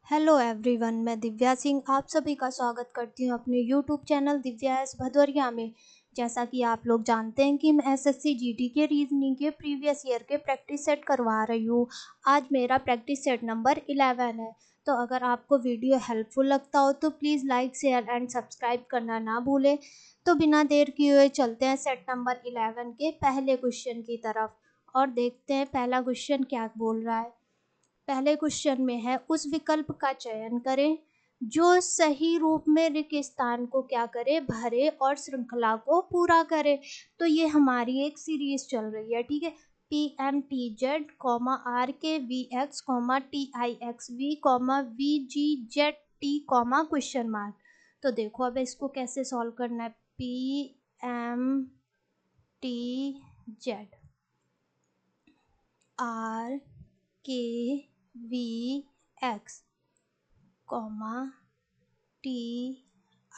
Hello everyone, मैं दिव्या सिंह आप सभी का स्वागत करती हूँ अपने YouTube channel Divya S Bhadauria में। जैसा कि आप लोग जानते हैं कि मैं एसएससी जीडी के रीजनिंग के प्रीवियस ईयर के प्रैक्टिस सेट करवा रही हूँ। आज मेरा प्रैक्टिस सेट नंबर 11 है। तो अगर आपको वीडियो हेल्पफुल लगता हो तो please like share and subscribe करना ना भूलें। तो बिना देर किए हुए चलते हैं सेट नंबर 11 के पहले क्वेश्चन की तरफ और देखते हैं पहला क्वेश्चन क्या बोल रहा है। पहले क्वेश्चन में है, उस विकल्प का चयन करें जो सही रूप में रिक्त स्थान को क्या करे, भरे और श्रृंखला को पूरा करे। तो ये हमारी एक सीरीज चल रही है, ठीक है। PMTZ, RKVX, TIXV, VGZT, question mark. तो देखो अब इसको कैसे सॉल्व करना है। PMTZ, RKVX, TIXV,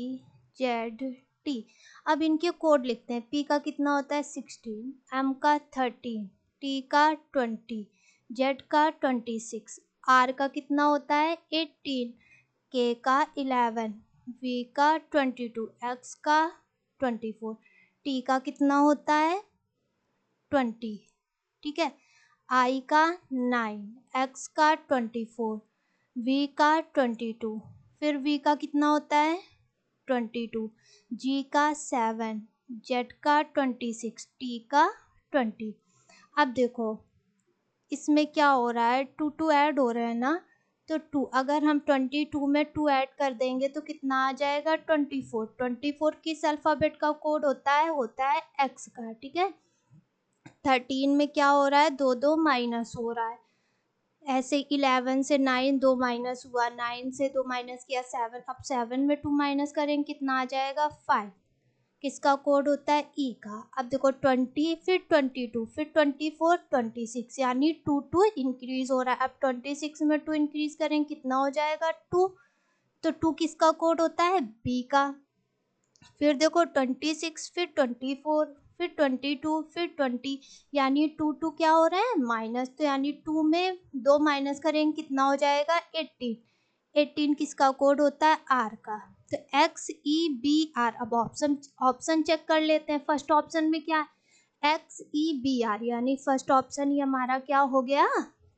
VGZT। अब इनके कोड लिखते हैं। P का कितना होता है 16, M का 13, T का 20, Z का 26, R का कितना होता है 18, K का 11, V का 22, X का 24, T का कितना होता है 20, ठीक है। I का 9, X का 24, V का 22, फिर V का कितना होता है 22, G का 7, Z का 26, T का 20। अब देखो इसमें क्या हो रहा है, टू ऐड हो रहा है ना। तो 2 अगर हम 22 में 2 ऐड कर देंगे तो कितना आ जाएगा 24। 24 किस अल्फ़ाबेट का कोड होता है X का, ठीक है। 13 में क्या हो रहा है, 2 माइनस हो रहा है। ऐसे 11 से 9 2 माइनस हुआ, 9 से 2 माइनस किया 7। अब 7 में 2 माइनस करेंगे कितना आ जाएगा 5। किसका कोड होता है ई का। अब देखो 20, फिर 22, फिर 24, 26, यानी 2 इंक्रीज हो रहा है। अब 26 में 2 इंक्रीज करेंगे कितना हो जाएगा 2। तो 2 किसका कोड होता है बी का। फिर देखो 26, फिर 24, फिर 22, फिर 20, यानी 2 क्या हो रहा है माइनस। तो यानी 2 में 2 माइनस करेंगे कितना हो जाएगा 18। 18 किसका कोड होता है आर का। तो XEBR। अब ऑप्शन चेक कर लेते हैं। फर्स्ट ऑप्शन में क्या है XEBR, यानी फर्स्ट ऑप्शन ही हमारा क्या हो गया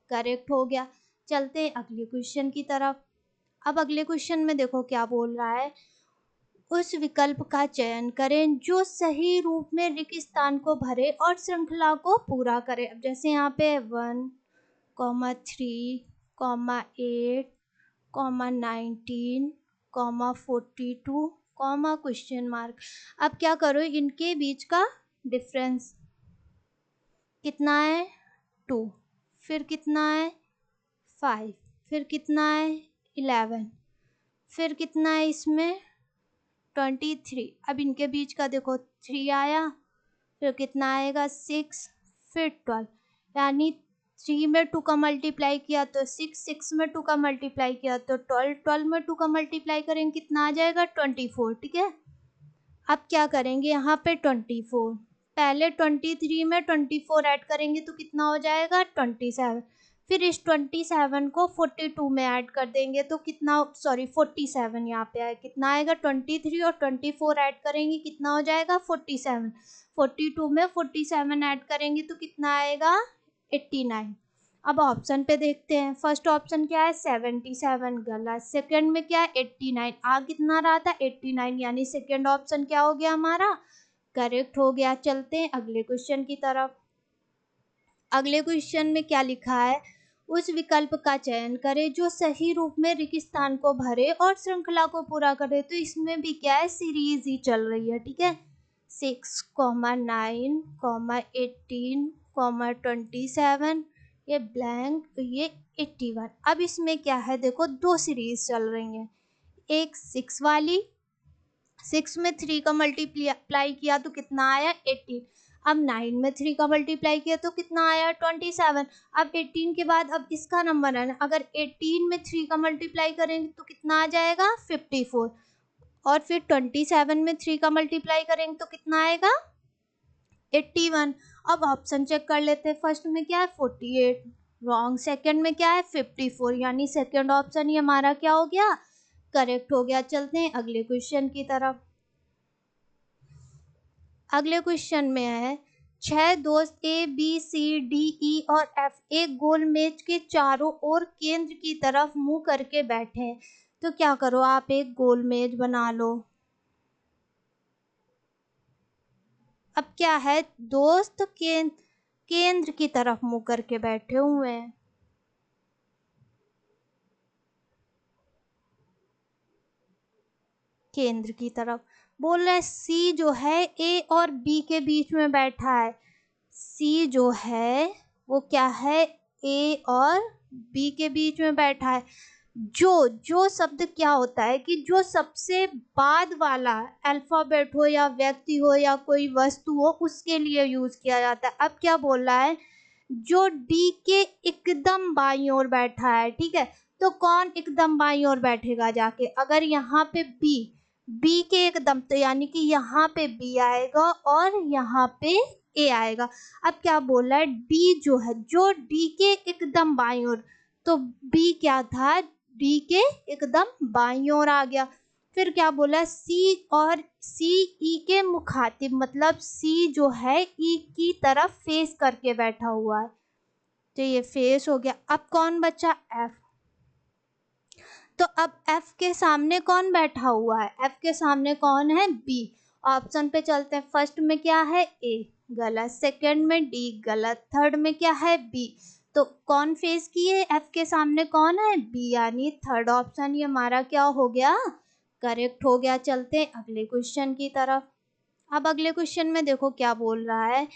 करेक्ट हो गया। चलते हैं अगले क्वेश्चन की तरफ। अब अगले क्वेश्चन में देखो क्या बोल रहा है, उस विकल्प का चयन करें जो सही रूप में रिक्त स्थान को भरे और श्रृंखला को पूरा करे। अब जैसे यहाँ पे 1, 3, 8, 19, 42, क्वेश्चन मार्क। अब क्या करो, इनके बीच का डिफरेंस कितना है 2, फिर कितना है 5, फिर कितना है 11, फिर कितना है इसमें 23। अब इनके बीच का देखो 3 आया, फिर कितना आएगा 6, फिर 12, यानी 3 में 2 का मल्टीप्लाई किया तो 6, 6 में 2 का मल्टीप्लाई किया तो 12, 12 में 2 का मल्टीप्लाई करेंगे कितना आ जाएगा 24, ठीक है। अब क्या करेंगे यहाँ पे 24, पहले 23 में 24 ऐड करेंगे तो कितना हो जाएगा 27। फिर इस 27 को 42 में ऐड कर देंगे तो कितना, सॉरी 47 यहाँ पे आए, कितना आएगा 23 और 24 ऐड करेंगे कितना हो जाएगा 47। 42 में 47 ऐड करेंगे तो कितना आएगा 89। अब ऑप्शन पे देखते हैं। फर्स्ट ऑप्शन क्या है 77, गलत। सेकंड में क्या है 89, आ कितना रहा था 89, यानी सेकंड ऑप्शन क्या हो गया हमारा करेक्ट हो गया। चलते हैं अगले क्वेश्चन की तरफ। अगले क्वेश्चन में क्या लिखा है, उस विकल्प का चयन करें जो सही रूप में रिक्त स्थान को भरे और श्रृंखला को पूरा करे। तो इसमें भी क्या है सीरीज ही चल रही है, ठीक है। 6, 9, 18, 27, ये ब्लैंक, ये 81। अब इसमें क्या है देखो दो सीरीज चल रही हैं। एक 6 वाली, 6 में 3 का मल्टीप्लाई किया तो कितना आया 18। अब 9 में 3 का मल्टीप्लाई किया तो कितना आया 27। अब 18 के बाद अब इसका नंबर है ना, अगर 18 में 3 का मल्टीप्लाई करेंगे तो कितना आ जाएगा 54। और फिर 27 में 3 का मल्टीप्लाई करेंगे तो कितना आएगा 81। अब ऑप्शन चेक कर लेते हैं। फर्स्ट में क्या है 48, रॉन्ग। सेकंड में क्या है 54, यानी सेकंड ऑप्शन ही हमारा क्या हो गया, करेक्ट हो गया। चलते हैं अगले क्वेश्चन की तरफ। अगले क्वेश्चन में है 6 दोस्त A B C D E और एफ एक गोल मेज के चारों ओर केंद्र की तरफ मुंह करके बैठे हैं। तो क्या करो, आप एक गोल मेज बना लो। अब क्या है, दोस्त केंद्र की तरफ मुंह करके बैठे हुए हैं। केंद्र की तरफ बोल रहा है सी जो है ए और बी के बीच में बैठा है। सी जो है वो क्या है, ए और बी के बीच में बैठा है। जो जो शब्द क्या होता है कि जो सबसे बाद वाला अल्फाबेट हो या व्यक्ति हो या कोई वस्तु हो उसके लिए यूज किया जाता है। अब क्या बोल रहा है, जो डी के एकदम बाईं ओर बैठा है, ठीक है, तो कौन एकदम बाईं ओर बैठेगा जाके, अगर यहाँ पे बी के एकदम, तो यानी कि यहाँ पे बी आएगा और यहाँ पे ए आएगा। अब क्या बोल रहा है, डी जो है, जो डी के एकदम बाईं ओर, तो बी क्या था, डी के एकदम बाईं ओर आ गया। फिर क्या बोला, सी और सी ई के मुखातिब, मतलब सी जो है ई की तरफ फेस करके बैठा हुआ है, तो ये फेस हो गया। अब कौन बचा, एफ। तो अब एफ के सामने कौन बैठा हुआ है, एफ के सामने कौन है, बी। ऑप्शन पे चलते हैं। फर्स्ट में क्या है, ए, गलत। सेकंड में डी, गलत। थर्ड में क्या है, बी। तो कौन फेस किए, एफ के सामने कौन है, बी, यानी थर्ड ऑप्शन ये हमारा क्या हो गया, करेक्ट हो गया। चलते हैं अगले क्वेश्चन की तरफ। अब अगले क्वेश्चन में देखो क्या बोल रहा है,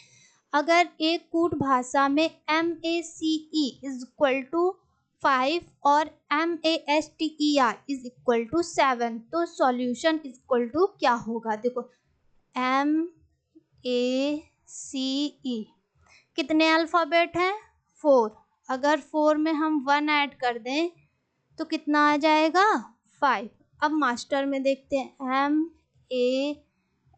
अगर एक कूट भाषा में MACE इज इक्वल टू 5 और MASTER इज इक्वल टू 7, तो सॉल्यूशन इज इक्वल टू क्या होगा। देखो MACE कितने अल्फ़ाबेट हैं, 4। अगर 4 में हम 1 ऐड कर दें तो कितना आ जाएगा, 5। अब मास्टर में देखते हैं,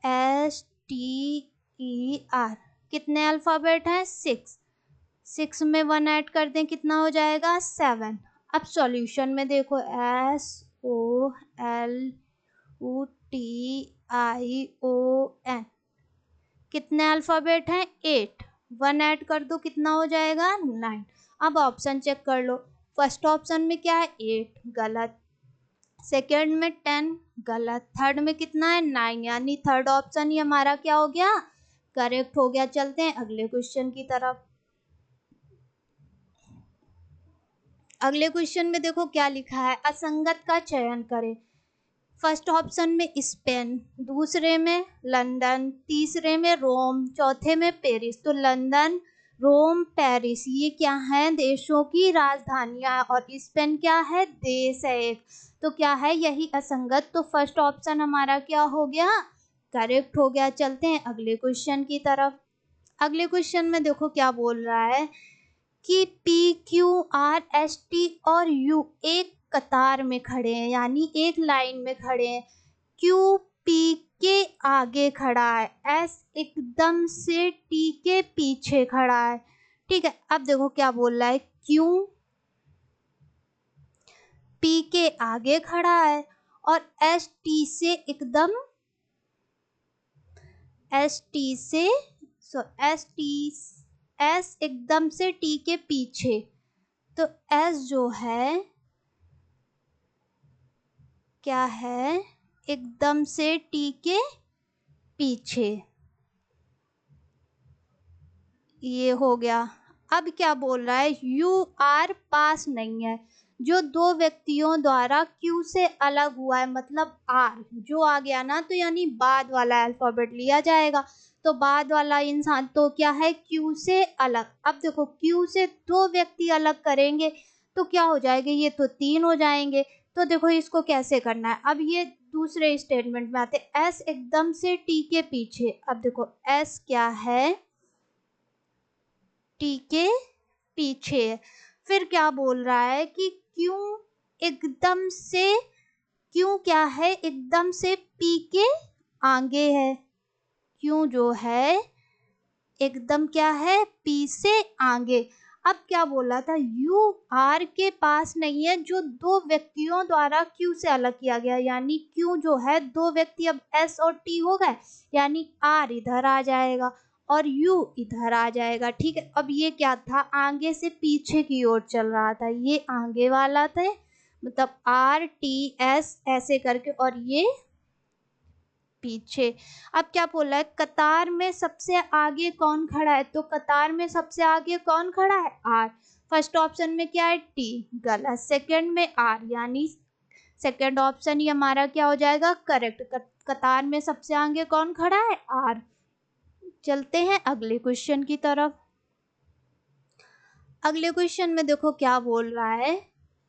MASTER कितने अल्फ़ाबेट हैं, 6। 6 में 1 ऐड कर दें कितना हो जाएगा, 7। अब सॉल्यूशन में देखो, SOLUTION कितने अल्फ़ाबेट हैं, 8। 1 ऐड कर दो कितना हो जाएगा, 9। अब ऑप्शन चेक कर लो। फर्स्ट ऑप्शन में क्या है, 8, गलत। सेकंड में 10, गलत। थर्ड में कितना है, 9, यानी थर्ड ऑप्शन ही हमारा क्या हो गया, करेक्ट हो गया। चलते हैं अगले क्वेश्चन की तरफ। अगले क्वेश्चन में देखो क्या लिखा है, असंगत का चयन करें। फर्स्ट ऑप्शन में स्पेन, दूसरे में लंदन, तीसरे में रोम, चौथे में पेरिस। तो लंदन, रोम, पेरिस ये क्या है, देशों की राजधानियां, और स्पेन क्या है, देश है एक। तो क्या है, यही असंगत। तो फर्स्ट ऑप्शन हमारा क्या हो गया, करेक्ट हो गया। चलते हैं अगले क्वेश्चन की तरफ। अगले क्वेश्चन में देखो क्या बोल रहा है कि PQRST और U एक कतार में खड़े हैं, यानी एक लाइन में खड़े हैं। Q P के आगे खड़ा है, S एकदम से T के पीछे खड़ा है, ठीक है। अब देखो क्या बोल रहा है, Q P के आगे खड़ा है और S T से एकदम, S एकदम से T के पीछे। तो S जो है क्या है, एकदम से T के पीछे, ये हो गया। अब क्या बोल रहा है, यू आर पास नहीं है, जो दो व्यक्तियों द्वारा Q से अलग हुआ है, मतलब R जो आ गया ना, तो यानी बाद वाला अल्फाबेट लिया जाएगा। तो बाद वाला इंसान तो क्या है, Q से अलग। अब देखो Q से दो व्यक्ति अलग करेंगे तो क्या हो जाएंगे, ये तो 3 हो जाएंगे। तो देखो इसको कैसे करना है, अब ये दूसरे स्टेटमेंट में आते, S एकदम से T के पीछे। अब देखो S क्या है, T के पीछे। फिर क्या बोल रहा है कि क्यों क्या है, एकदम से P के आगे है। क्यों जो है एकदम क्या है, पी से आगे। अब क्या बोला था, यू आर के पास नहीं है, जो दो व्यक्तियों द्वारा क्यू से अलग किया गया, यानी क्यू जो है दो व्यक्ति, अब एस और टी हो गए, यानी आर इधर आ जाएगा और यू इधर आ जाएगा। ठीक है, अब ये क्या था, आगे से पीछे की ओर चल रहा था, ये आगे वाला था, मतलब आर टी एस ऐसे करके, और ये पीछे। अब क्या बोला है, कतार में सबसे आगे कौन खड़ा है, तो कतार में सबसे आगे कौन खड़ा है, आर। फर्स्ट ऑप्शन में क्या है, टी, गलत। सेकंड में आर, यानी सेकंड ऑप्शन ही हमारा क्या हो जाएगा, करेक्ट। कतार में सबसे आगे कौन खड़ा है, आर। चलते हैं अगले क्वेश्चन की तरफ। अगले क्वेश्चन में देखो क्या बोल रहा है,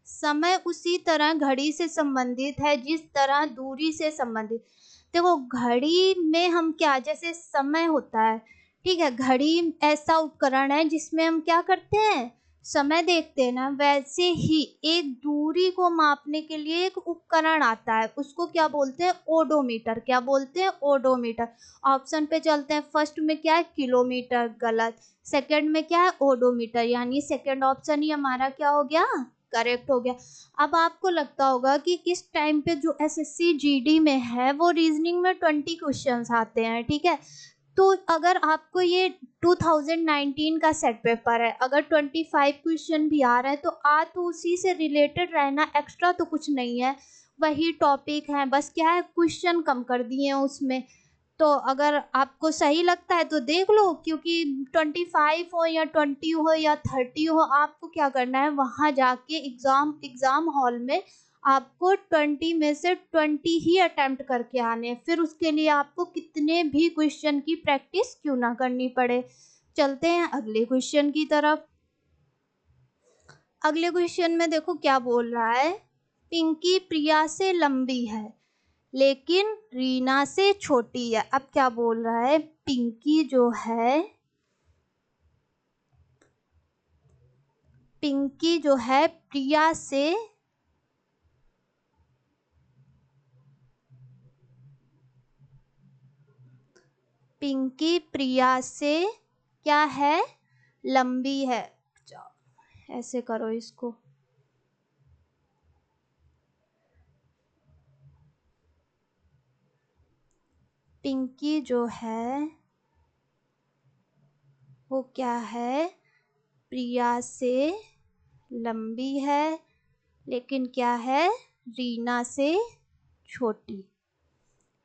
समय उसी तरह घड़ी से संबंधित है जिस तरह दूरी से संबंधित। देखो घड़ी में हम क्या, जैसे समय होता है, ठीक है, घड़ी ऐसा उपकरण है जिसमें हम क्या करते हैं, समय देखते हैं ना, वैसे ही एक दूरी को मापने के लिए एक उपकरण आता है, उसको क्या बोलते हैं, ओडोमीटर। क्या बोलते हैं, ओडोमीटर। ऑप्शन पे चलते हैं, फर्स्ट में क्या है, किलोमीटर, गलत। सेकंड में क्या है, ओडोमीटर, यानी सेकंड ऑप्शन ही हमारा क्या हो गया, करेक्ट हो गया। अब आपको लगता होगा कि इस टाइम पे जो एसएससी जीडी में है वो रीजनिंग में 20 क्वेश्चंस आते हैं, ठीक है। तो अगर आपको ये 2019 का सेट पेपर है, अगर 25 क्वेश्चन भी आ रहे हैं तो आ तो उसी से रिलेटेड रहना, एक्स्ट्रा तो कुछ नहीं है, वही टॉपिक है, बस क्या है क्वेश्चन कम कर दिए हैं उसमें। तो अगर आपको सही लगता है तो देख लो, क्योंकि 25 हो या 20 हो या 30 हो, आपको क्या करना है, वहाँ जाके एग्ज़ाम हॉल में आपको 20 में से 20 ही अटेम्प्ट करके आने हैं, फिर उसके लिए आपको कितने भी क्वेश्चन की प्रैक्टिस क्यों ना करनी पड़े। चलते हैं अगले क्वेश्चन की तरफ। अगले क्वेश्चन में देखो क्या बोल रहा है, पिंकी प्रिया से लंबी है लेकिन रीना से छोटी है। अब क्या बोल रहा है, पिंकी जो है, पिंकी जो है प्रिया से, पिंकी प्रिया से क्या है, लंबी है। ऐसे करो इसको, पिंकी जो है वो क्या है, प्रिया से लंबी है लेकिन क्या है, रीना से छोटी,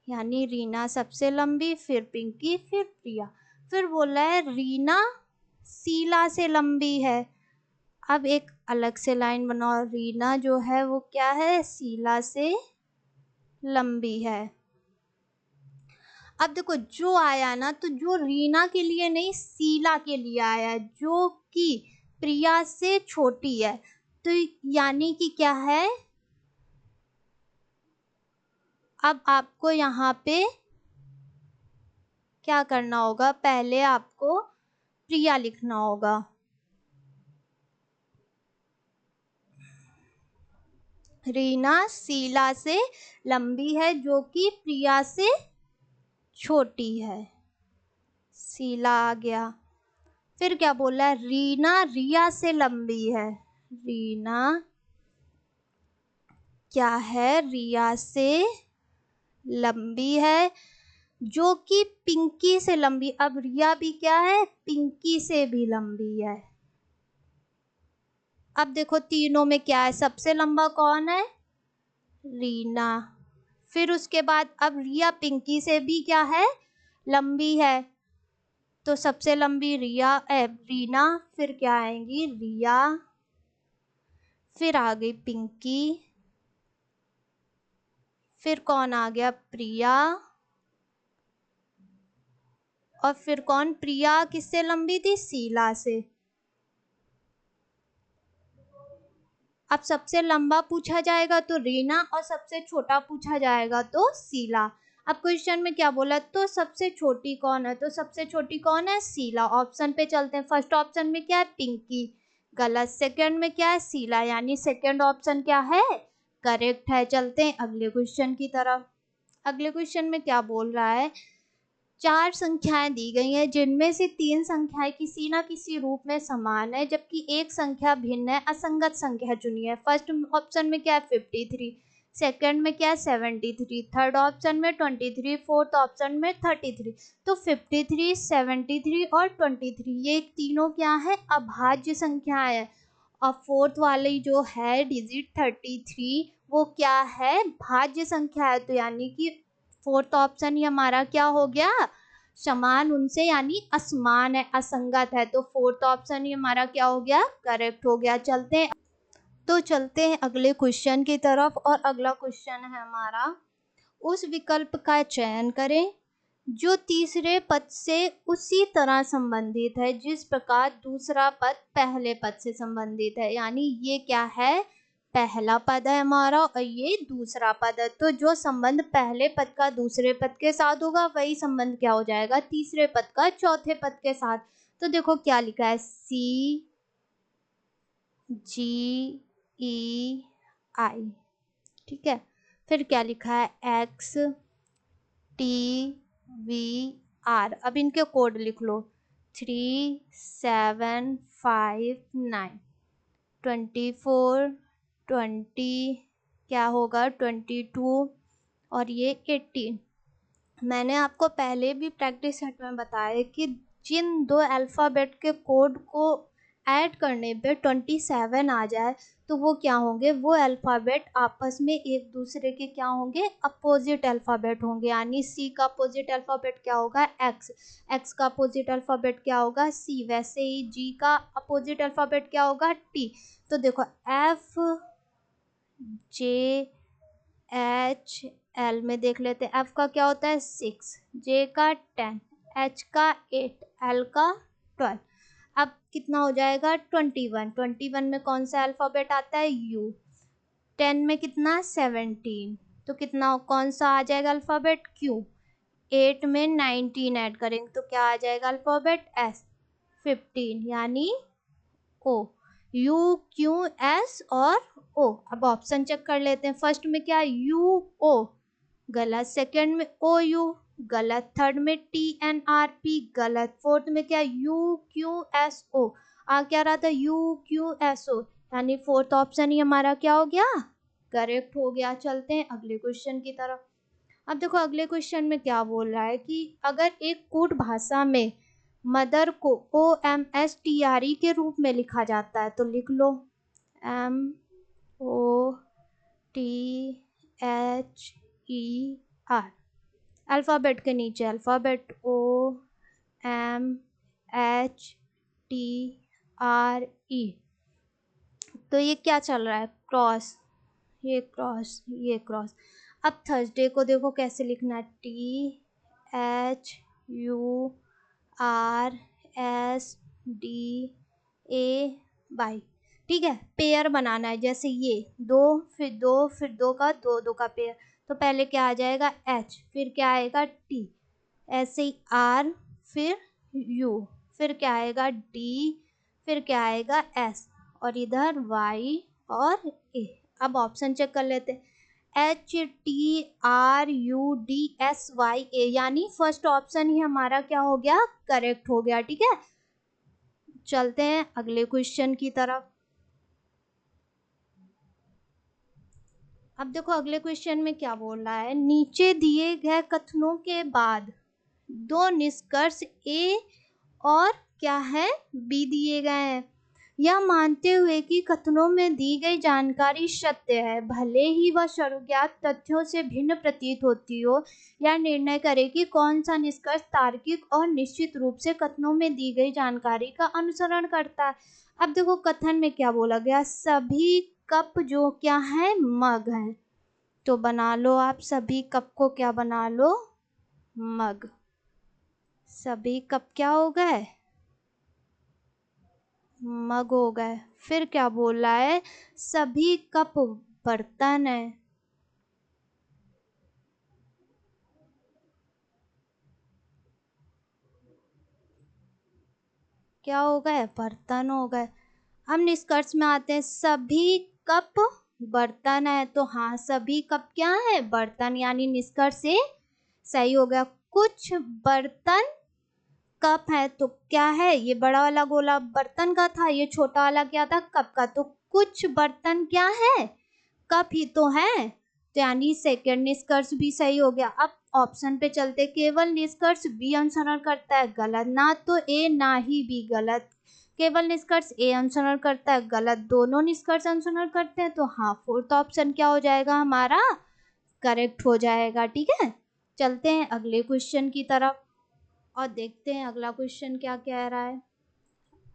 यानी रीना सबसे लंबी, फिर पिंकी, फिर प्रिया। फिर बोला है रीना शीला से लंबी है। अब एक अलग से लाइन बनाओ, रीना जो है वो क्या है, शीला से लंबी है। अब देखो जो आया ना, तो जो रीना के लिए नहीं, शीला के लिए आया है, जो कि प्रिया से छोटी है। तो यानी कि क्या है, अब आपको यहाँ पे क्या करना होगा, पहले आपको प्रिया लिखना होगा। रीना शीला से लंबी है जो कि प्रिया से छोटी है, शीला आ गया। फिर क्या बोला है, रीना रिया से लंबी है, रीना क्या है, रिया से लंबी है जो कि पिंकी से लंबी। अब रिया भी क्या है, पिंकी से भी लंबी है। अब देखो तीनों में क्या है, सबसे लंबा कौन है, रीना। फिर उसके बाद अब रिया पिंकी से भी क्या है, लंबी है, तो सबसे लंबी रीना, फिर क्या आएंगी, रिया, फिर आ गई पिंकी, फिर कौन आ गया, प्रिया, और फिर कौन, प्रिया किससे लंबी थी, शीला से। अब सबसे लंबा पूछा जाएगा तो रीना, और सबसे छोटा पूछा जाएगा तो शीला। अब क्वेश्चन में क्या बोला, तो सबसे छोटी कौन है, तो सबसे छोटी कौन है, शीला। ऑप्शन पे चलते हैं, फर्स्ट ऑप्शन में क्या है, पिंकी, गलत। सेकंड में क्या है, शीला, यानी सेकंड ऑप्शन क्या है, करेक्ट है। चलते हैं अगले क्वेश्चन की तरफ। अगले क्वेश्चन में क्या बोल रहा है, 4 संख्याएं दी गई हैं जिनमें से 3 संख्याएं किसी ना किसी रूप में समान है जबकि एक संख्या भिन्न है। असंगत संख्या चुनिए। फर्स्ट ऑप्शन में क्या है 53, सेकंड में क्या है 73, थर्ड ऑप्शन में 23, फोर्थ ऑप्शन में 33। तो 53, 73 और 23 ये तीनों क्या है अभाज्य संख्याएं हैं। और फोर्थ वाली जो है डिजिट 33 वो क्या है भाज्य संख्या है। तो यानी कि फोर्थ ऑप्शन ही हमारा क्या हो गया समान उनसे यानी असमान है असंगत है। तो फोर्थ ऑप्शन ही हमारा क्या हो गया करेक्ट हो गया। चलते हैं अगले क्वेश्चन की तरफ। और अगला क्वेश्चन है हमारा उस विकल्प का चयन करें जो तीसरे पद से उसी तरह संबंधित है जिस प्रकार दूसरा पद पहले पद से संबंधित है। यानी ये क्या है पहला पद है हमारा और ये दूसरा पद है। तो जो संबंध पहले पद का दूसरे पद के साथ होगा वही संबंध क्या हो जाएगा तीसरे पद का चौथे पद के साथ। तो देखो क्या लिखा है CGEI, ठीक है। फिर क्या लिखा है XTVR। अब इनके कोड लिख लो 3759 24 20 क्या होगा 22 और ये 18। मैंने आपको पहले भी प्रैक्टिस सेट में बताया कि जिन दो अल्फ़ाबेट के कोड को ऐड करने पे 27 आ जाए तो वो क्या होंगे वो अल्फ़ाबेट आपस में एक दूसरे के क्या होंगे अपोजिट अल्फ़ाबेट होंगे। यानी C का अपोजिट अल्फ़ाबेट क्या होगा X, X का अपोजिट अल्फ़ाबेट क्या होगा C, वैसे ही G का अपोजिट अल्फ़ाबेट क्या होगा T। तो देखो FJHL में देख लेते हैं। F का क्या होता है 6, J का 10, H का 8, L का 12। अब कितना हो जाएगा 21। 21 में कौन सा अल्फ़ाबेट आता है U। 10 में कितना 17 तो कितना कौन सा आ जाएगा अल्फ़ाबेट Q। 8 में 19 ऐड करेंगे तो क्या आ जाएगा अल्फ़ाबेट S। 15 यानी O। UQS और O। अब ऑप्शन चेक कर लेते हैं। फर्स्ट में क्या UO गलत, सेकंड में OU गलत, थर्ड में TNRP गलत, फोर्थ में क्या UQSO आ क्या रहा था UQSO। यानी फोर्थ ऑप्शन ही हमारा क्या हो गया करेक्ट हो गया। चलते हैं अगले क्वेश्चन की तरफ। अब देखो अगले क्वेश्चन में क्या बोल रहा है कि अगर एक कूट भाषा में मदर को OMSTRE के रूप में लिखा जाता है तो लिख लो MOTHER। अल्फ़ाबेट के नीचे अल्फ़ाबेट OMHTRE। तो ये क्या चल रहा है क्रॉस, ये क्रॉस, ये क्रॉस। अब थर्सडे को देखो कैसे लिखना है THURSDAY। ठीक है पेयर बनाना है जैसे ये दो फिर दो फिर दो का दो दो का पेयर। तो पहले क्या आ जाएगा H फिर क्या आएगा T, ऐसे ही R फिर U फिर क्या आएगा D फिर क्या आएगा S और इधर Y और A। अब ऑप्शन चेक कर लेते हैं HTRUDSYA यानी फर्स्ट ऑप्शन ही हमारा क्या हो गया करेक्ट हो गया। ठीक है चलते हैं अगले क्वेश्चन की तरफ। अब देखो अगले क्वेश्चन में क्या बोल रहा है नीचे दिए गए कथनों के बाद दो निष्कर्ष A और क्या है B दिए गए हैं। यह मानते हुए कि कथनों में दी गई जानकारी सत्य है भले ही वह सर्वज्ञात तथ्यों से भिन्न प्रतीत होती हो, यह निर्णय करे कि कौन सा निष्कर्ष तार्किक और निश्चित रूप से कथनों में दी गई जानकारी का अनुसरण करता है। अब देखो कथन में क्या बोला गया सभी कप जो क्या है मग है। तो बना लो आप सभी कप को क्या बना लो मग। सभी कप क्या हो गए मग हो गए। फिर क्या बोल रहा है सभी कप बर्तन है। क्या हो गए बर्तन हो गए। हम निष्कर्ष में आते हैं सभी कप बर्तन है। तो हाँ सभी कप क्या है बर्तन यानी निष्कर्ष से सही हो गया। कुछ बर्तन कप है, तो क्या है, ये बड़ा वाला गोला बर्तन का था, ये छोटा वाला क्या था, कप का। तो कुछ बर्तन क्या है, कप ही तो है, तो यानी सेकंड निष्कर्ष भी सही हो गया। अब ऑप्शन पे चलते, केवल निष्कर्ष बी अनुसरण करता है, गलत। ना तो ए ना ही बी, गलत। केवल निष्कर्ष ए अनुसरण करता है, गलत। दोनों निष्कर्ष अनुसरण करते हैं, तो हाँ, फोर्थ ऑप्शन क्या हो जाएगा हमारा, करेक्ट हो जाएगा। ठीक है, चलते हैं अगले क्वेश्चन की तरफ और देखते हैं अगला क्वेश्चन क्या कह रहा है।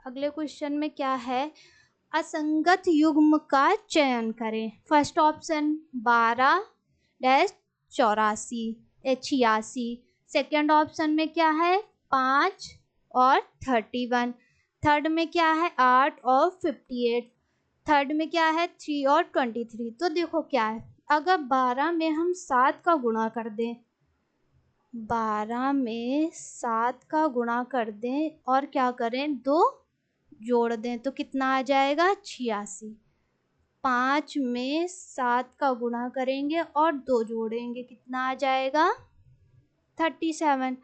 अगले क्वेश्चन में क्या है, असंगत युग्म का चयन करें। फर्स्ट ऑप्शन 12-84 सेकेंड ऑप्शन में क्या है 5 और 31, थर्ड में क्या है 8 और 58, थर्ड में क्या है 3 और 23। तो देखो क्या है, अगर 12 में हम 7 का गुणा कर दें, 12 में 7 का गुणा कर दें और क्या करें 2 जोड़ दें, तो कितना आ जाएगा 86। 5 में 7 का गुणा करेंगे और 2 जोड़ेंगे, कितना आ जाएगा 37।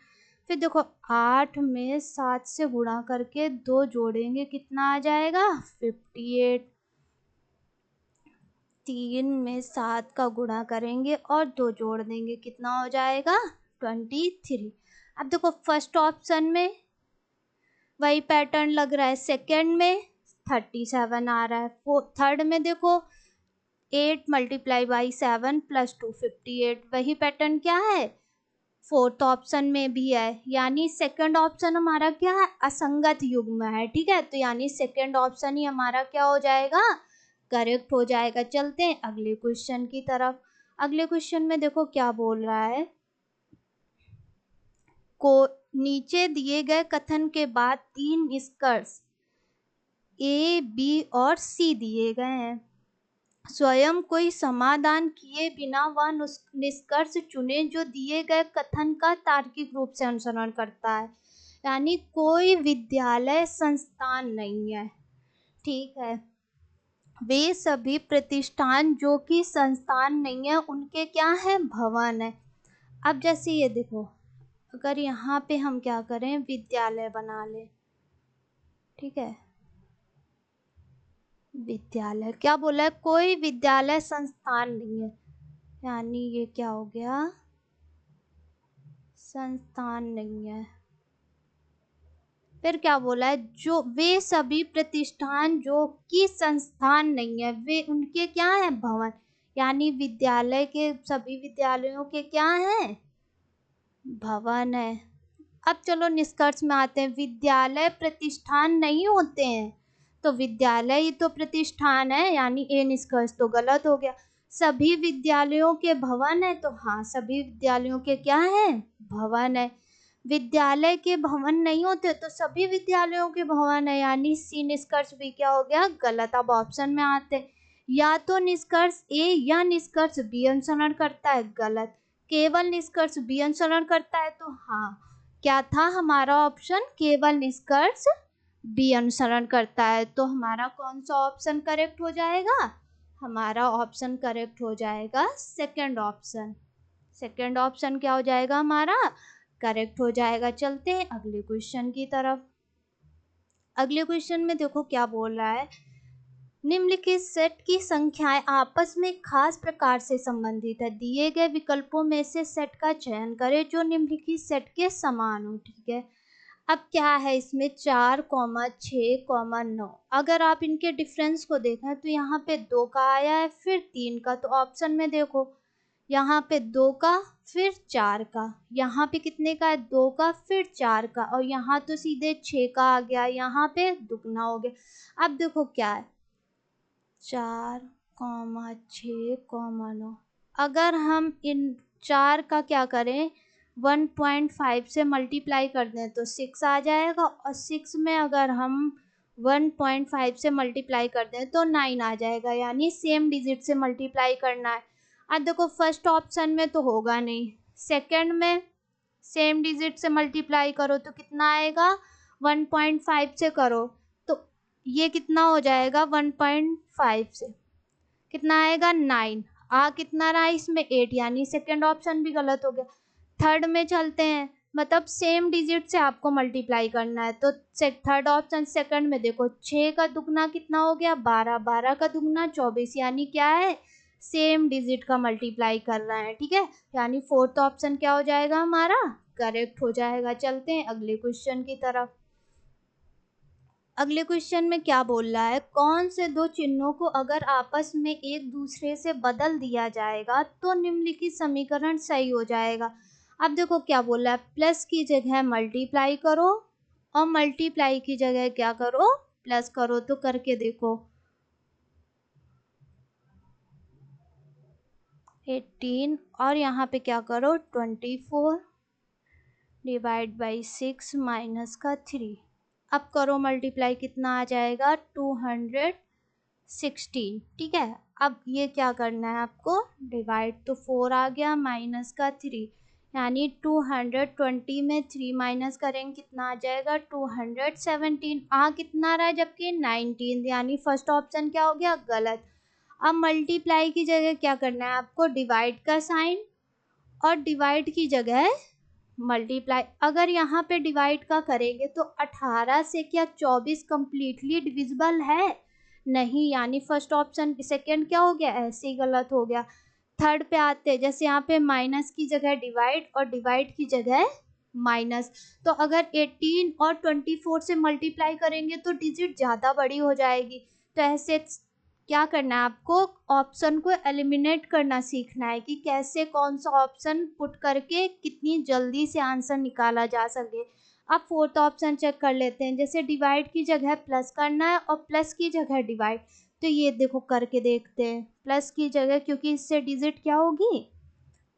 फिर देखो 8 में 7 से गुणा करके 2 जोड़ेंगे, कितना आ जाएगा 58। 3 में 7 का गुणा करेंगे और 2 जोड़ देंगे, कितना हो जाएगा 23। अब देखो फर्स्ट ऑप्शन में वही पैटर्न लग रहा है, सेकंड में 37 आ रहा है, थर्ड में देखो 8 × 7 + 2 58, वही पैटर्न क्या है फोर्थ ऑप्शन में भी है, यानी सेकंड ऑप्शन हमारा क्या है असंगत युग्म है। ठीक है, तो यानी सेकंड ऑप्शन ही हमारा क्या हो जाएगा, करेक्ट हो जाएगा। चलते हैं अगले क्वेश्चन की तरफ। अगले क्वेश्चन में देखो क्या बोल रहा है, को नीचे दिए गए कथन के बाद 3 निष्कर्ष ए, बी और सी दिए गए हैं, स्वयं कोई समाधान किए बिना वह निष्कर्ष चुने जो दिए गए कथन का तार्किक रूप से अनुसरण करता है। यानी कोई विद्यालय संस्थान नहीं है। ठीक है, वे सभी प्रतिष्ठान जो कि संस्थान नहीं है, उनके क्या है भवन है। अब जैसे ये देखो, अगर यहाँ पे हम क्या करें विद्यालय बना ले, ठीक है, विद्यालय क्या बोला है, कोई विद्यालय संस्थान नहीं है, यानी ये क्या हो गया संस्थान नहीं है। फिर क्या बोला है, जो वे सभी प्रतिष्ठान जो कि संस्थान नहीं है, वे उनके क्या है भवन, यानी विद्यालय के सभी विद्यालयों के क्या है भवन है। अब चलो निष्कर्ष में आते हैं, विद्यालय प्रतिष्ठान नहीं होते हैं, तो विद्यालय ही तो प्रतिष्ठान है, यानी ए निष्कर्ष तो गलत हो गया। सभी विद्यालयों के भवन है, तो हाँ सभी विद्यालयों के क्या है भवन है। विद्यालय के भवन नहीं होते तो सभी विद्यालयों के भवन है, यानी सी निष्कर्ष भी क्या हो गया गलत। अब ऑप्शन में आते, या तो निष्कर्ष ए या निष्कर्ष बी अनुसरण करता है, गलत। केवल निष्कर्ष बी अनुसरण करता है, तो हाँ क्या था हमारा ऑप्शन, केवल निष्कर्ष बी अनुसरण करता है। तो हमारा कौन सा ऑप्शन करेक्ट हो जाएगा, हमारा ऑप्शन करेक्ट हो जाएगा सेकंड ऑप्शन। सेकंड ऑप्शन क्या हो जाएगा हमारा करेक्ट हो जाएगा। चलते हैं अगले क्वेश्चन की तरफ। अगले क्वेश्चन में देखो क्या बोल रहा है, निम्नलिखित सेट की संख्याएं आपस में खास प्रकार से संबंधित है, दिए गए विकल्पों में से सेट का चयन करें जो निम्नलिखित सेट के समान हो। ठीक है, अब क्या है इसमें 4, 6, 9, अगर आप इनके डिफरेंस को देखें तो यहाँ पे 2 का आया है फिर 3 का, तो ऑप्शन में देखो यहाँ पे 2 का फिर 4 का, यहाँ पे कितने का है 2 का फिर 4 का, और यहाँ तो सीधे 6 का आ गया, यहाँ पे दुगना हो गया। अब देखो क्या है 4, 6, 9, अगर हम इन 4 का क्या करें 1.5 से मल्टीप्लाई कर दें तो 6 आ जाएगा, और 6 में अगर हम 1.5 से मल्टीप्लाई कर दें तो 9 आ जाएगा, यानी सेम डिजिट से मल्टीप्लाई करना है। अब देखो फर्स्ट ऑप्शन में तो होगा नहीं, सेकंड में सेम डिजिट से मल्टीप्लाई करो तो कितना आएगा 1.5 से करो तो ये कितना हो जाएगा 1.5 से कितना आएगा 9, आ कितना रहा इसमें 8, यानी सेकंड ऑप्शन भी गलत हो गया। थर्ड में चलते हैं, मतलब सेम डिजिट से आपको मल्टीप्लाई करना है। तो थर्ड ऑप्शन सेकंड में देखो, 6 का दुगना कितना हो गया 12, 12 का दुगना 24, यानी क्या है सेम डिजिट का मल्टीप्लाई कर रहा है, ठीक है। यानी फोर्थ ऑप्शन क्या हो जाएगा हमारा, करेक्ट हो जाएगा। चलते हैं अगले क्वेश्चन की तरफ। अगले क्वेश्चन में क्या बोल रहा है, कौन से दो चिन्हों को अगर आपस में एक दूसरे से बदल दिया जाएगा तो निम्नलिखित समीकरण सही हो जाएगा। अब देखो क्या बोल रहा है, प्लस की जगह मल्टीप्लाई करो और मल्टीप्लाई की जगह क्या करो, प्लस करो। तो करके देखो, 18 और यहाँ पे क्या करो 24 डिवाइड बाई 6 माइनस का 3। अब करो मल्टीप्लाई, कितना आ जाएगा 216, ठीक है। अब ये क्या करना है आपको, डिवाइड, तो 4 आ गया माइनस का 3, यानी 220 में 3 माइनस करेंगे कितना आ जाएगा 217। कितना रहा है जबकि 19, यानी फर्स्ट ऑप्शन क्या हो गया गलत। अब मल्टीप्लाई की जगह क्या करना है आपको, डिवाइड का साइन और डिवाइड की जगह मल्टीप्लाई। अगर यहाँ पे डिवाइड का करेंगे तो 18 से क्या 24 कंप्लीटली डिविजिबल है नहीं, यानी फर्स्ट ऑप्शन सेकंड क्या हो गया ऐसे ही गलत हो गया। थर्ड पे आते हैं, जैसे यहाँ पे माइनस की जगह डिवाइड और डिवाइड की जगह माइनस, तो अगर 18 और 24 से मल्टीप्लाई करेंगे तो डिजिट ज़्यादा बड़ी हो जाएगी। तो ऐसे क्या करना है आपको, ऑप्शन को एलिमिनेट करना सीखना है कि कैसे कौन सा ऑप्शन पुट करके कितनी जल्दी से आंसर निकाला जा सके। अब फोर्थ ऑप्शन चेक कर लेते हैं, जैसे डिवाइड की जगह प्लस करना है और प्लस की जगह डिवाइड। तो ये देखो करके देखते हैं, प्लस की जगह, क्योंकि इससे डिजिट क्या होगी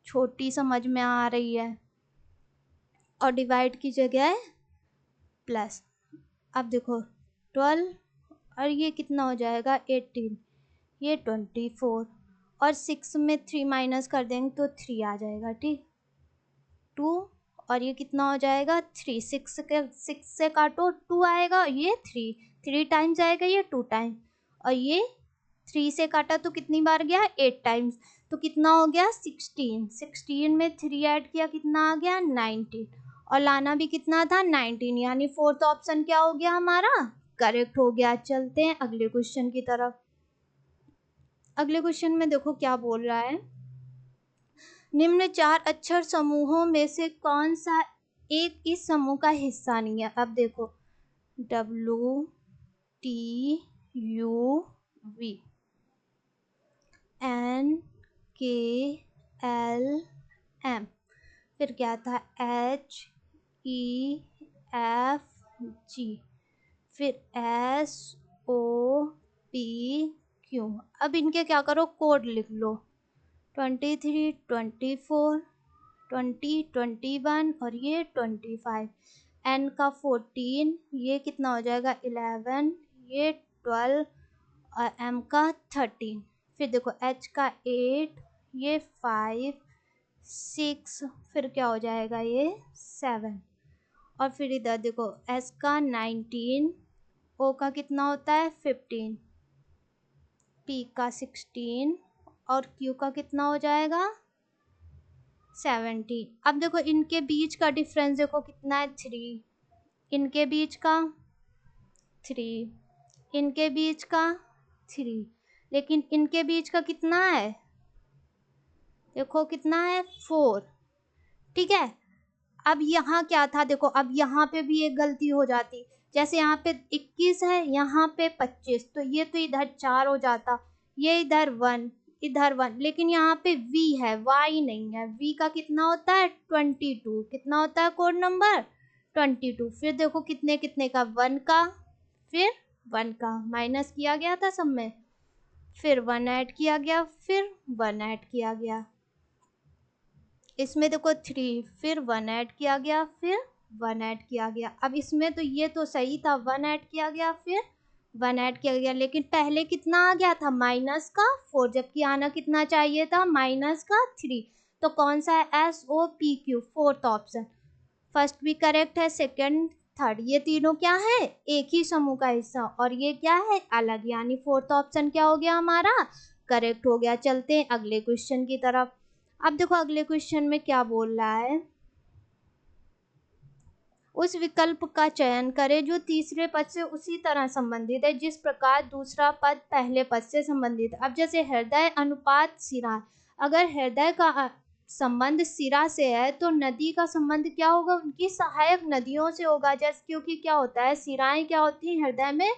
छोटी समझ में आ रही है, और डिवाइड की जगह प्लस। अब देखो 12 और ये कितना हो जाएगा 18, ये 24 और 6 में 3 माइनस कर देंगे तो 3 आ जाएगा, ठीक 2 और ये कितना हो जाएगा 3, 6 से काटो 2 आएगा, ये 3 टाइम्स आएगा, ये 2 टाइम, और ये 3 से काटा तो कितनी बार गया 8 टाइम्स, तो कितना हो गया 16 में 3 ऐड किया कितना आ गया 19, और लाना भी कितना था 19, यानी फोर्थ ऑप्शन क्या हो गया हमारा करेक्ट हो गया। चलते हैं अगले क्वेश्चन की तरफ। अगले क्वेश्चन में देखो क्या बोल रहा है, निम्न 4 अक्षर समूहों में से कौन सा एक इस समूह का हिस्सा नहीं है। अब देखो W T U V N K L M, फिर क्या था H E F G, फिर S O P Q। अब इनके क्या करो कोड लिख लो, 23, 24, 20, 21 और ये 25। N का 14, ये कितना हो जाएगा 11, ये 12 और M का 13। फिर देखो H का 8, ये 5, 6, फिर क्या हो जाएगा ये 7, और फिर इधर देखो S का 19, O का कितना होता है 15, P का 16 और Q का कितना हो जाएगा 17। अब देखो इनके बीच का डिफरेंस देखो कितना है 3, इनके बीच का 3, इनके बीच का 3, लेकिन इनके बीच का कितना है देखो कितना है 4, ठीक है। अब यहाँ क्या था देखो, अब यहाँ पे भी एक गलती हो जाती, जैसे यहाँ पे 21 है यहाँ पे 25, तो ये तो इधर 4 हो जाता, ये इधर 1 इधर 1, लेकिन यहाँ पे V है Y नहीं है। V का कितना होता है 22, कितना होता है कोड नंबर 22। फिर देखो कितने कितने का 1 का, फिर 1 का माइनस किया गया था सब में, फिर 1 ऐड किया गया, फिर 1 ऐड किया गया, इसमें देखो 3, फिर 1 ऐड किया गया, फिर 1 ऐड किया गया। अब इसमें तो ये तो सही था 1 ऐड किया गया, फिर 1 ऐड किया गया, लेकिन पहले कितना आ गया था माइनस का 4, जबकि आना कितना चाहिए था माइनस का 3। तो कौन सा है SOPQ, फोर्थ ऑप्शन। फर्स्ट भी करेक्ट है, सेकंड थर्ड ये तीनों क्या है एक ही समूह का हिस्सा, और ये क्या है अलग, यानी फोर्थ ऑप्शन क्या हो गया हमारा करेक्ट हो गया। चलते हैं अगले क्वेश्चन की तरफ। अब देखो अगले क्वेश्चन में क्या बोल रहा है, उस विकल्प का चयन करें जो तीसरे पद से उसी तरह संबंधित है जिस प्रकार दूसरा पद पहले पद से संबंधित है। अब जैसे हृदय अनुपात सिरा, अगर हृदय का संबंध सिरा से है तो नदी का संबंध क्या होगा, उनकी सहायक नदियों से होगा। जैसे क्योंकि क्या होता है, सिराएं क्या होती हैं, हृदय में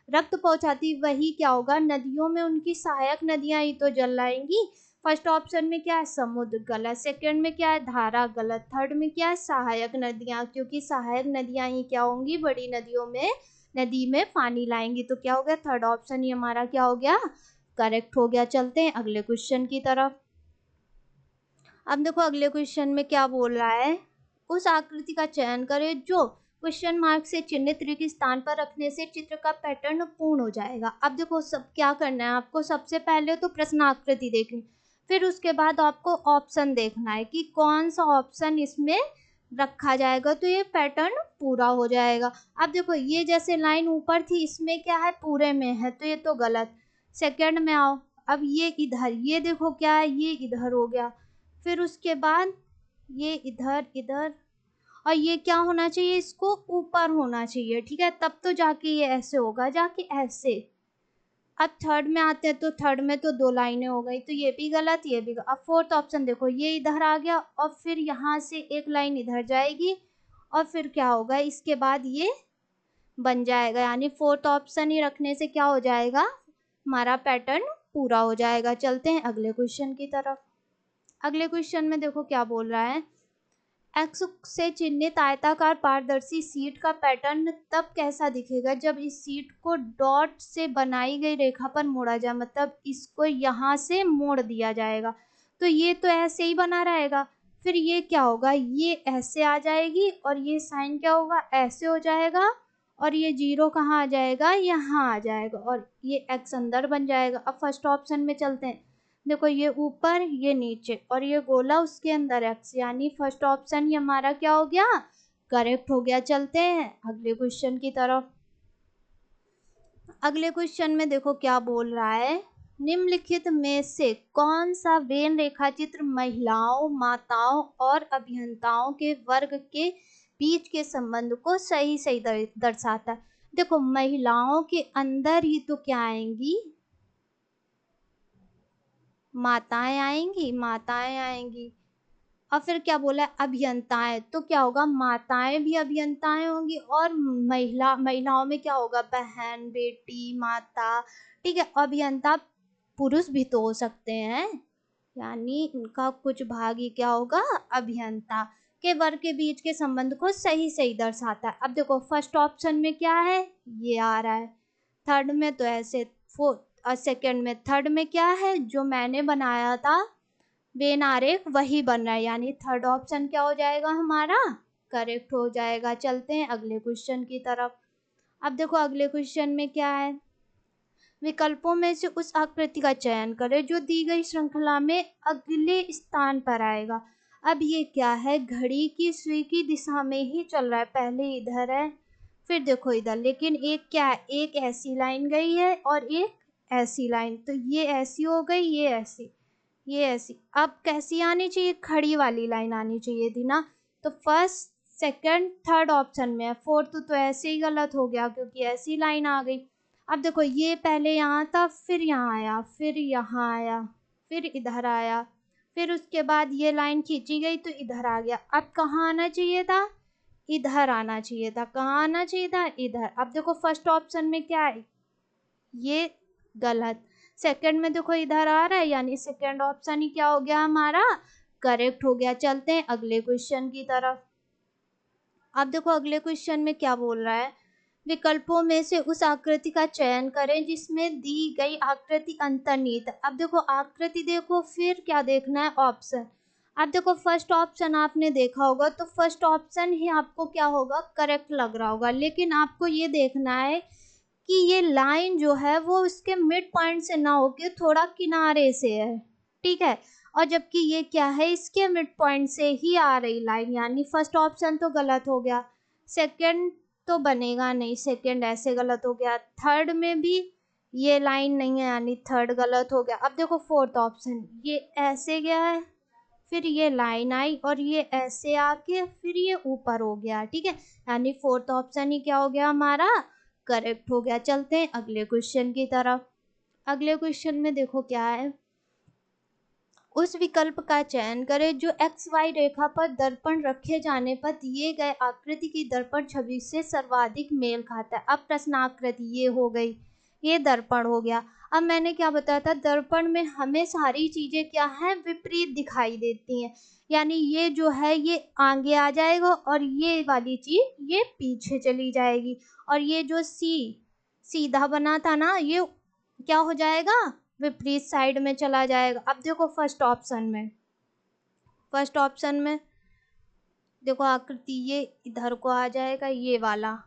रक्त पहुंचाती, वही क्या होगा, नदियों में उनकी सहायक नदियां ही तो जल आएंगी। फर्स्ट ऑप्शन में क्या है, समुद्र, गलत। सेकंड में क्या है, धारा, गलत। थर्ड में क्या है, सहायक नदियां, क्योंकि सहायक नदियां ही क्या होंगी, बड़ी नदियों में नदी में पानी लाएंगी। तो क्या हो गया, थर्ड ऑप्शन ही हमारा क्या हो गया, करेक्ट हो गया। चलते हैं अगले क्वेश्चन की तरफ। अब देखो अगले क्वेश्चन में क्या बोल रहा है, उस आकृति का चयन करें जो क्वेश्चन मार्क से चिन्हित रिक्त स्थान पर रखने से चित्र का पैटर्न पूर्ण हो जाएगा। अब देखो सब क्या करना है आपको, सबसे पहले तो प्रश्न आकृति देखनी, फिर उसके बाद आपको ऑप्शन देखना है कि कौन सा ऑप्शन इसमें रखा जाएगा तो ये पैटर्न पूरा हो जाएगा। अब देखो ये जैसे लाइन ऊपर थी, इसमें क्या है, पूरे में है, तो ये तो गलत। सेकंड में आओ, अब ये इधर, ये देखो क्या है, ये इधर हो गया, फिर उसके बाद ये इधर इधर, और ये क्या होना चाहिए, इसको ऊपर होना चाहिए, ठीक है, तब तो जाके ये ऐसे होगा, जाके ऐसे। अब थर्ड में आते हैं, तो थर्ड में तो दो लाइनें हो गई, तो ये भी गलत, ये भी गलत। अब फोर्थ ऑप्शन देखो, ये इधर आ गया और फिर यहाँ से एक लाइन इधर जाएगी और फिर क्या होगा, इसके बाद ये बन जाएगा, यानी फोर्थ ऑप्शन ही रखने से क्या हो जाएगा, हमारा पैटर्न पूरा हो जाएगा। चलते हैं अगले क्वेश्चन की तरफ। अगले क्वेश्चन में देखो क्या बोल रहा है, एक्स से चिन्हित आयताकार पारदर्शी शीट का पैटर्न तब कैसा दिखेगा जब इस शीट को डॉट से बनाई गई रेखा पर मोड़ा जाए, मतलब इसको यहाँ से मोड़ दिया जाएगा, तो ये तो ऐसे ही बना रहेगा। फिर ये क्या होगा, ये ऐसे आ जाएगी और ये साइन क्या होगा, ऐसे हो जाएगा, और ये जीरो कहाँ आ जाएगा, यहाँ आ जाएगा, और ये एक्स अंदर बन जाएगा। अब फर्स्ट ऑप्शन में चलते हैं, देखो ये ऊपर ये नीचे और ये गोला उसके अंदर एक्स, यानी फर्स्ट ऑप्शन ही हमारा क्या हो गया, करेक्ट हो गया। चलते हैं अगले क्वेश्चन की तरफ। अगले क्वेश्चन में देखो क्या बोल रहा है, निम्नलिखित में से कौन सा वेन रेखा चित्र महिलाओं, माताओं और अभियंताओं के वर्ग के बीच के संबंध को सही सही दर्शाता है। देखो महिलाओं के अंदर ही तो क्या आएंगी, माताएं आएंगी, माताएं आएंगी। और फिर क्या बोला है, अभियंताएं, तो क्या होगा, माताएं भी अभियंताएं होंगी, और महिलाओं में क्या होगा, बहन, बेटी, माता, ठीक है। अभियंता पुरुष भी तो हो सकते हैं, यानी इनका कुछ भाग ही क्या होगा, अभियंता के वर्ग के बीच के संबंध को सही सही दर्शाता है। अब देखो फर्स्ट ऑप्शन में क्या है, ये आ रहा है, थर्ड में तो ऐसे, फोर्थ और सेकंड में, थर्ड में क्या है, जो मैंने बनाया था वेन आरेख वही बन रहा है, यानी थर्ड ऑप्शन क्या हो जाएगा हमारा, करेक्ट हो जाएगा। चलते हैं अगले क्वेश्चन की तरफ। अब देखो अगले क्वेश्चन में क्या है, विकल्पों में से उस आकृति का चयन करें जो दी गई श्रृंखला में अगले स्थान पर आएगा। अब ये क्या है, घड़ी की सुई की दिशा में ही चल रहा है, पहले इधर है फिर देखो इधर, लेकिन एक क्या है, एक ऐसी लाइन गई है और एक ऐसी लाइन, तो ये ऐसी हो गई, ये ऐसी, ये ऐसी। अब कैसी आनी चाहिए, खड़ी वाली लाइन आनी चाहिए थी ना, तो फर्स्ट सेकंड थर्ड ऑप्शन में है, फोर्थ तो ऐसे ही गलत हो गया क्योंकि ऐसी लाइन आ गई। अब देखो ये पहले यहाँ था, फिर यहाँ आया, फिर यहाँ आया, फिर इधर आया, फिर उसके बाद ये लाइन खींची गई तो इधर आ गया। अब कहाँ आना चाहिए था, इधर आना चाहिए था, कहाँ आना चाहिए था, इधर। अब देखो फर्स्ट ऑप्शन में क्या है, ये गलत। सेकंड में देखो इधर आ रहा है, यानी सेकंड ऑप्शन ही क्या हो गया हमारा, करेक्ट हो गया। चलते हैं अगले क्वेश्चन की तरफ। अब देखो अगले क्वेश्चन में क्या बोल रहा है, विकल्पों में से उस आकृति का चयन करें जिसमें दी गई आकृति अंतर्निहित है। अब देखो आकृति देखो, फिर क्या देखना है, ऑप्शन। अब देखो फर्स्ट ऑप्शन आपने देखा होगा तो फर्स्ट ऑप्शन ही आपको क्या होगा, करेक्ट लग रहा होगा, लेकिन आपको ये देखना है कि ये लाइन जो है वो उसके मिड पॉइंट से ना होके थोड़ा किनारे से है, ठीक है, और जबकि ये क्या है, इसके मिड पॉइंट से ही आ रही लाइन, यानी फर्स्ट ऑप्शन तो गलत हो गया। सेकंड तो बनेगा नहीं, सेकंड ऐसे गलत हो गया। थर्ड में भी ये लाइन नहीं है, यानी थर्ड गलत हो गया। अब देखो फोर्थ ऑप्शन, ये ऐसे गया है फिर ये लाइन आई और ये ऐसे आके फिर ये ऊपर हो गया, ठीक है। यानी फोर्थ ऑप्शन ही क्या हो गया हमारा, करेक्ट हो गया। चलते हैं अगले क्वेश्चन की तरफ। अगले क्वेश्चन में देखो क्या है, उस विकल्प का चयन करें जो एक्स वाई रेखा पर दर्पण रखे जाने पर दिए गए आकृति की दर्पण छवि से सर्वाधिक मेल खाता है। अब प्रश्नाकृति ये हो गई, ये दर्पण हो गया। अब मैंने क्या बताया था, दर्पण में हमें सारी चीजें क्या है, विपरीत दिखाई देती हैं। यानी ये जो है ये आगे आ जाएगा और ये वाली चीज ये पीछे चली जाएगी, और ये जो सीधा बना था ना, ये क्या हो जाएगा, विपरीत साइड में चला जाएगा। अब देखो फर्स्ट ऑप्शन में देखो आकृति ये इधर को आ जाएगा, ये वाला।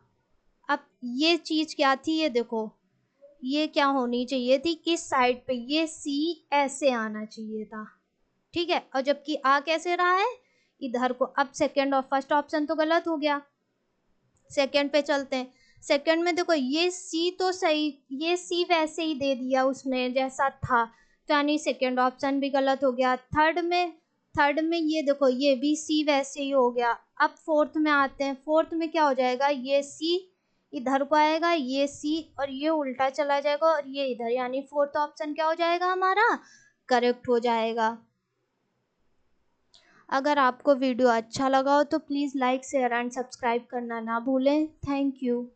अब ये चीज क्या थी, ये देखो ये क्या होनी चाहिए थी, इस साइड पे ये सी ऐसे आना चाहिए था, ठीक है। और जबकि आ कैसे रहा है, इधर को। अब सेकंड और फर्स्ट ऑप्शन तो गलत हो गया। सेकंड पे चलते हैं। सेकंड में देखो ये सी तो सही, ये सी वैसे ही दे दिया उसने जैसा था, तो यानी सेकंड ऑप्शन भी गलत हो गया। थर्ड में ये देखो ये भी सी वैसे ही हो गया। अब फोर्थ में आते हैं। फोर्थ में क्या हो जाएगा, ये सी इधर को आएगा, ये सी और ये उल्टा चला जाएगा और ये इधर, यानी फोर्थ ऑप्शन क्या हो जाएगा हमारा, करेक्ट हो जाएगा। अगर आपको वीडियो अच्छा लगा हो तो please like share and subscribe करना ना भूलें। Thank you.